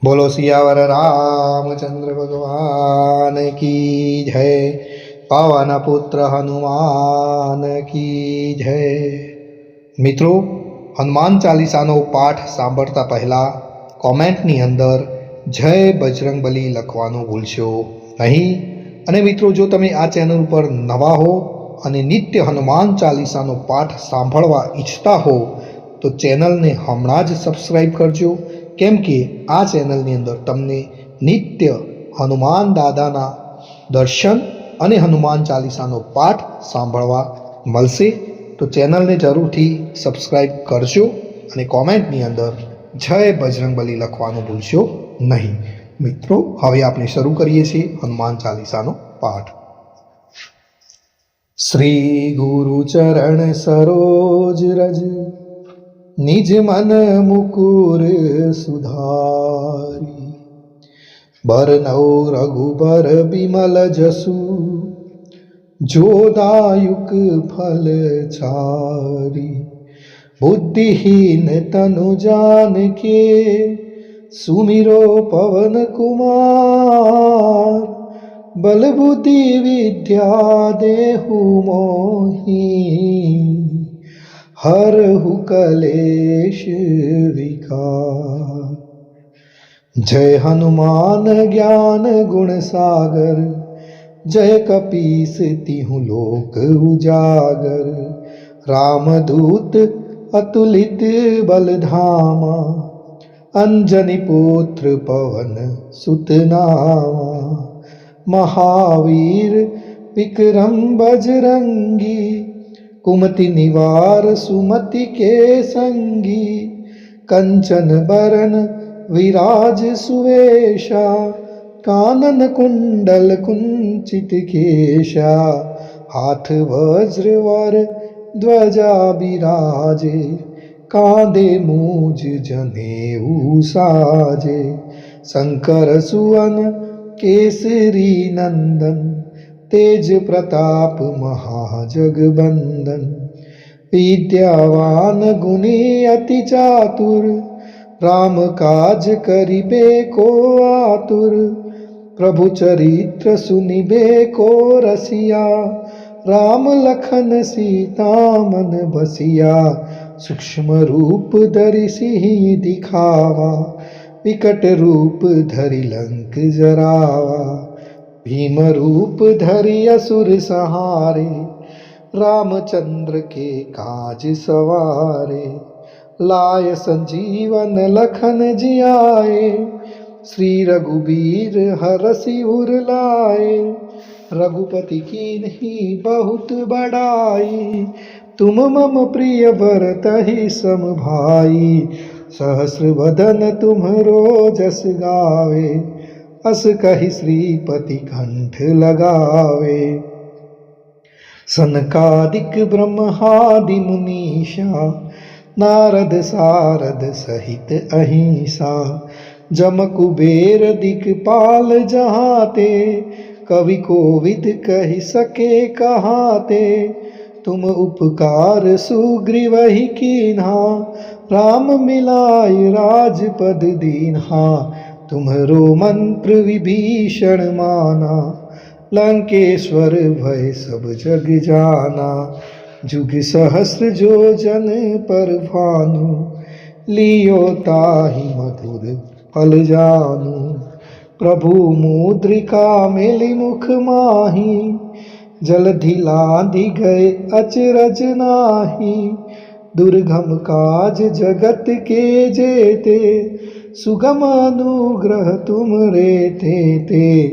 बोलो सियावर रामचंद्र भगवान की जय। पवन पुत्र हनुमान की जय। મિત્રો, હનુમાન ચાલીસાનો પાઠ સાંભળતા પહેલા કોમેન્ટની અંદર જય બજરંગબલી લખવાનું ભૂલશો નહીં। અને મિત્રો, જો તમે આ ચેનલ ઉપર નવા હો અને નિત્ય હનુમાન ચાલીસાનો પાઠ સાંભળવા ઈચ્છતા હો તો ચેનલને હમણાં જ સબસ્ક્રાઈબ કરજો, કેમ કે આ ચેનલની અંદર તમને નિત્ય હનુમાન દાદાના દર્શન અને હનુમાન ચાલીસાનો પાઠ સાંભળવા મળશે। તો ચેનલને જરૂરથી સબસ્ક્રાઈબ કરજો અને કોમેન્ટની અંદર જય બજરંગબલી લખવાનું ભૂલશો નહીં। મિત્રો, હવે આપણે શરૂ કરીએ છીએ હનુમાન ચાલીસાનો પાઠ। શ્રી ગુરુ ચરણ સરોજ રજ निज मन मुकुर सुधारी। बरनौ रघुबर बिमल जसु जो दायुक फल चारी। बुद्धिहीन तनु जान के सुमिरो पवन कुमार। बल बुद्धि विद्या देहु मोही हरहु कलेश विकार। जय हनुमान ज्ञान गुण सागर। जय कपीस तिहु लोक उजागर। रामदूत अतुलित बल धामा। अंजनी पुत्र पवन सुत नामा। महावीर विक्रम बजरंगी। कुमति निवार सुमति के संगी। कंचन बरन विराज सुवेशा। कानन कुंडल कुंचित केशा। हाथ वज्र वर ध्वजा बिराजे। कांधे मूज जनेऊ साजे। शंकर सुवन केसरी नंदन। तेज प्रताप महाजगबंदन। विद्यावान गुणी अति चातुर। राम काज करिबे को आतुर। प्रभु चरित्र सुनिबे को रसिया। राम लखन सीता मन बसिया। सूक्ष्म रूप धरि सिंह दिखावा। विकट रूप धरि लंक जरावा। भीम रूप धरि असुर सहारे। रामचंद्र के काज सवारे। लाय संजीवन लखन जियाए। श्री रघुबीर हरषि उर लाए। रघुपति कीन्ही बहुत बड़ाई। तुम मम प्रिय भरतहि सम भाई। सहस्र वदन तुम्हरो जस गावे। अस कहि श्रीपति कंठ लगावे। सनकादिक ब्रह्मादि मुनीषा। नारद सारद सहित अहिंसा। जम कुबेर दिक्पाल जहाते। कवि कोविद कहि सके कहाते। तुम उपकार सुग्रीवहि कीन्हा। राम मिलाय राजपद दीन्हा। तुम्हरो मंत्र विभीषण माना। लंकेश्वर भय सब जग जाना। जुग सहस्र जो जन पर भानु। लियो ताहि मधुर फल जानु। प्रभु मुद्रिका मेलि मुख माही। जलधि लांघि गए अचरज नाही। दुर्गम काज जगत के जेते। सुगम अनुग्रह तुम रे ते।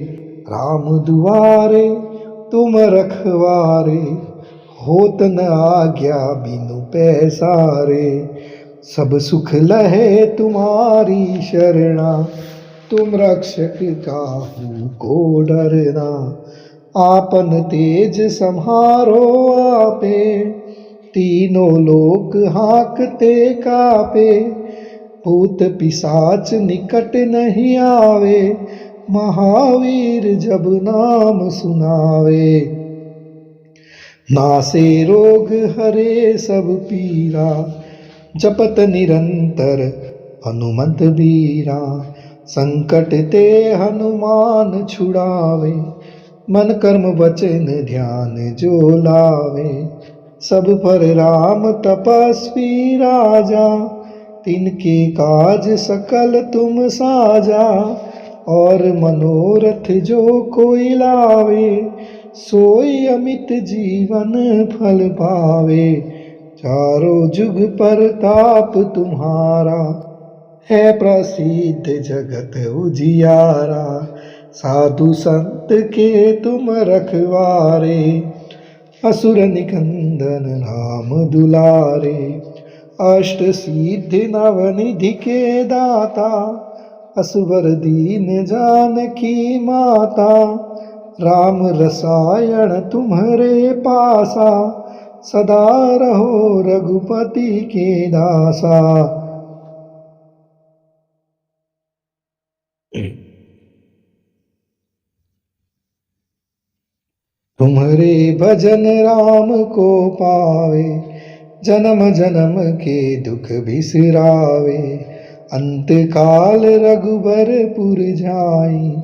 राम दुआरे तुम रखवारे। होत न आज्ञा बिनु पैसारे। सब सुख लहे तुम्हारी शरणा। तुम रक्षक काहू को डरना। आपन तेज सम्हारो आपे। तीनों लोक हाकते कापे। भूत पिशाच निकट नहीं आवे। महावीर जब नाम सुनावे। नासे रोग हरे सब पीरा। जपत निरंतर हनुमत बीरा। संकट ते हनुमान छुड़ावे, मन कर्म वचन ध्यान जो लावे। सब पर राम तपस्वी राजा, तिनके काज सकल तुम साजा। और मनोरथ जो कोई लावे, सोई अमित जीवन फल पावे। चारों जुग परताप तुम्हारा, है प्रसिद्ध जगत उजियारा। साधु संत के तुम रखवारे, असुर निकंदन नाम दुलारे। अष्ट सिद्धि नवनिधि के दाता, असवर दीन जानकी माता। राम रसायन तुम्हारे पासा, सदा रहो रघुपति के दासा। तुम्हारे भजन राम को पावे, जन्म जन्म के दुख बिसरावे। अंत काल रघुबरपुर जाई,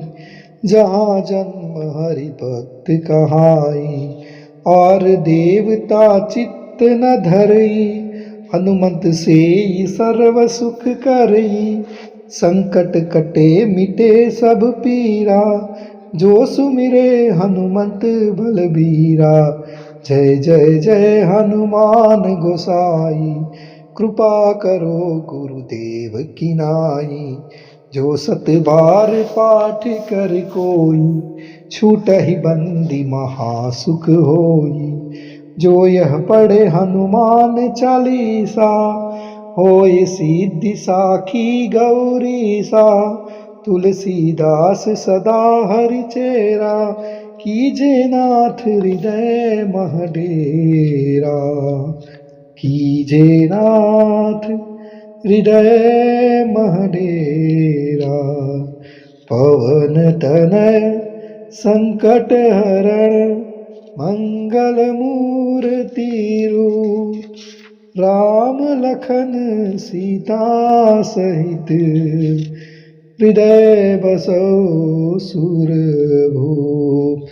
जहाँ जन्म हरि भक्त कहाई। और देवता चित्त न धरई, हनुमत से सर्व सुख करई। संकट कटे मिटे सब पीरा, जो सुमिरे हनुमत बलबीरा। जय जय जय हनुमान गोसाई, कृपा करो गुरुदेव की नाई। जो सत बार पाठ कर कोई, छूटहि बंदी महासुख होई। जो यह पढ़े हनुमान चालीसा, होय सिद्धि साखी गौरीसा। तुलसीदास सदा हरि चेरा, कीजे नाथ हृदय मह डेरा। कीजे नाथ हृदय मह डेरा। पवन तनय संकट हरण, मंगल मूर्ति रूप। राम लखन सीता सहित, हृदय बसो सुरभूप।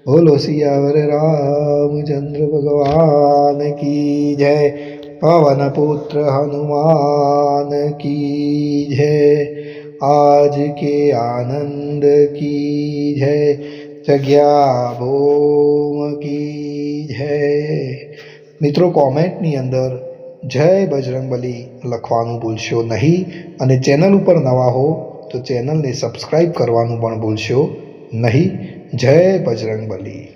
बोलो सियावर रामचंद्र भगवान की जय। पवन पुत्र हनुमान की जय। आज के आनंद की जय। जग्या भोम की जय। મિત્રો કોમેન્ટની અંદર જય બજરંગબલી લખવાનું ભૂલશો નહીં, અને ચેનલ ઉપર નવા હો તો ચેનલને સબસ્ક્રાઈબ કરવાનું પણ ભૂલશો નહીં. જય બજરંગબલી.